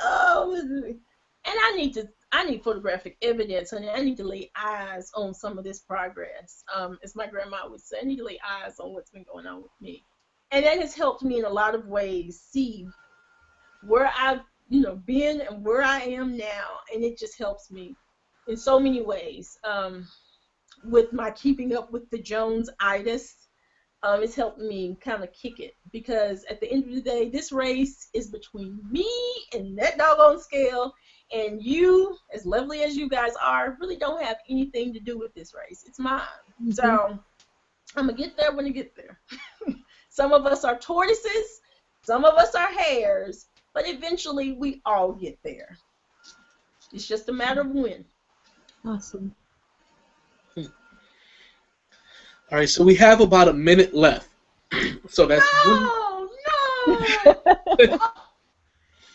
and I need photographic evidence, and I need to lay eyes on some of this progress. As my grandma would say, I need to lay eyes on what's been going on with me. And that has helped me in a lot of ways see where I've, been and where I am now. And it just helps me in so many ways. With my keeping up with the Jones-itis, it's helped me kind of kick it, because at the end of the day, this race is between me and that doggone scale, and you, as lovely as you guys are, really don't have anything to do with this race. It's mine. So I'm going to get there when I get there. Some of us are tortoises, some of us are hares, but eventually we all get there. It's just a matter of when. Awesome. All right, so we have about a minute left. So that's No, no.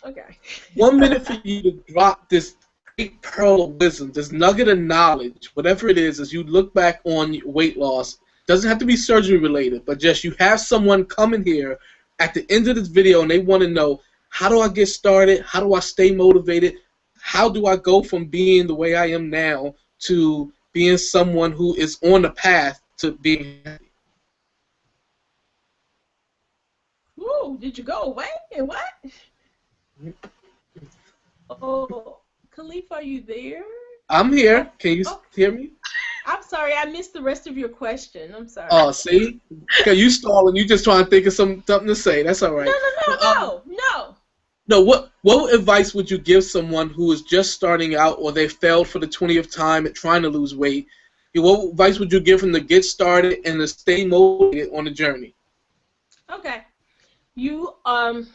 Okay. 1 minute for you to drop this great pearl of wisdom, this nugget of knowledge, whatever it is, as you look back on your weight loss. Doesn't have to be surgery related, but just you have someone come in here at the end of this video and they want to know, how do I get started? How do I stay motivated? How do I go from being the way I am now to being someone who is on the path to being happy? Ooh, did you go away? And what? Oh, Khalif, are you there? I'm here. Can you Oh, hear me? I'm sorry, I missed the rest of your question. I'm sorry. Oh, see? Okay, you stalling. You just trying to think of something to say. That's all right. No. No, what advice would you give someone who is just starting out or they failed for the 20th time at trying to lose weight? What advice would you give them to get started and to stay motivated on the journey? Okay. It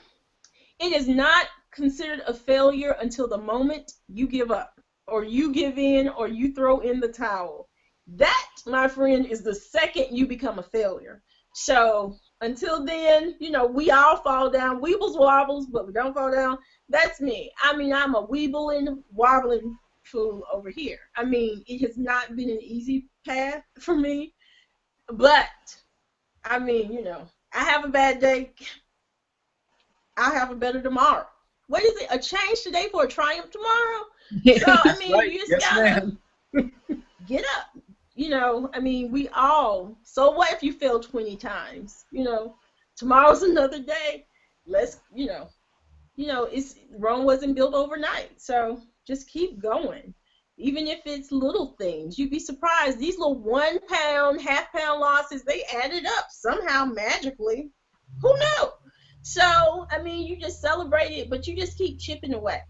is not considered a failure until the moment you give up, or you give in, or you throw in the towel. That, my friend, is the second you become a failure. So until then, we all fall down. Weebles wobbles, but we don't fall down. That's me. I mean, I'm a weebling, wobbling fool over here. I mean, it has not been an easy path for me, but I mean, I have a bad day. I'll have a better tomorrow. What is it? A change today for a triumph tomorrow? So, I mean, Right. you just Yes, gotta ma'am. get up. I mean, we all. So what if you fail 20 times? Tomorrow's another day. Let's, Rome wasn't built overnight. So just keep going. Even if it's little things, you'd be surprised. These little 1 pound, half-pound losses, they added up somehow magically. Who knew? So, I mean, you just celebrate it, but you just keep chipping away.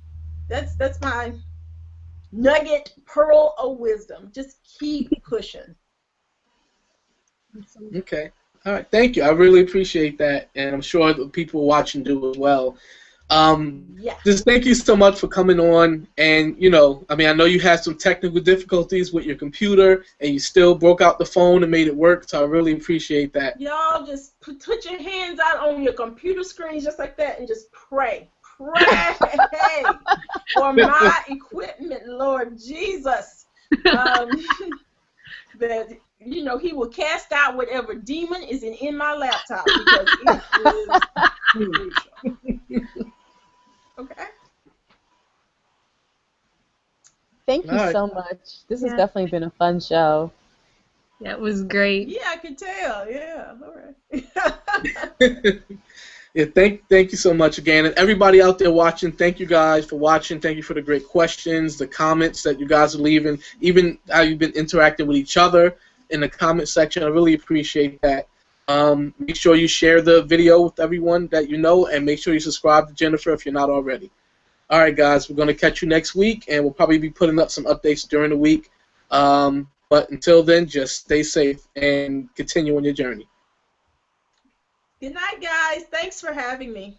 That's my nugget, pearl of wisdom. Just keep pushing. Okay. All right. Thank you. I really appreciate that, and I'm sure the people watching do as well. Yeah. Just thank you so much for coming on. And, I mean, I know you had some technical difficulties with your computer, and you still broke out the phone and made it work, so I really appreciate that. Y'all just put your hands out on your computer screens just like that and just pray. Pray for my equipment, Lord Jesus. That, he will cast out whatever demon is in my laptop, because it is crucial. Okay. Thank you so much. This has definitely been a fun show. That was great. Yeah, I can tell. Yeah. All right. Yeah, thank you so much again. And everybody out there watching, thank you guys for watching. Thank you for the great questions, the comments that you guys are leaving, even how you've been interacting with each other in the comment section. I really appreciate that. Make sure you share the video with everyone that you know, and make sure you subscribe to Jennifer if you're not already. All right, guys, we're going to catch you next week, and we'll probably be putting up some updates during the week. But until then, just stay safe and continue on your journey. Good night, guys. Thanks for having me.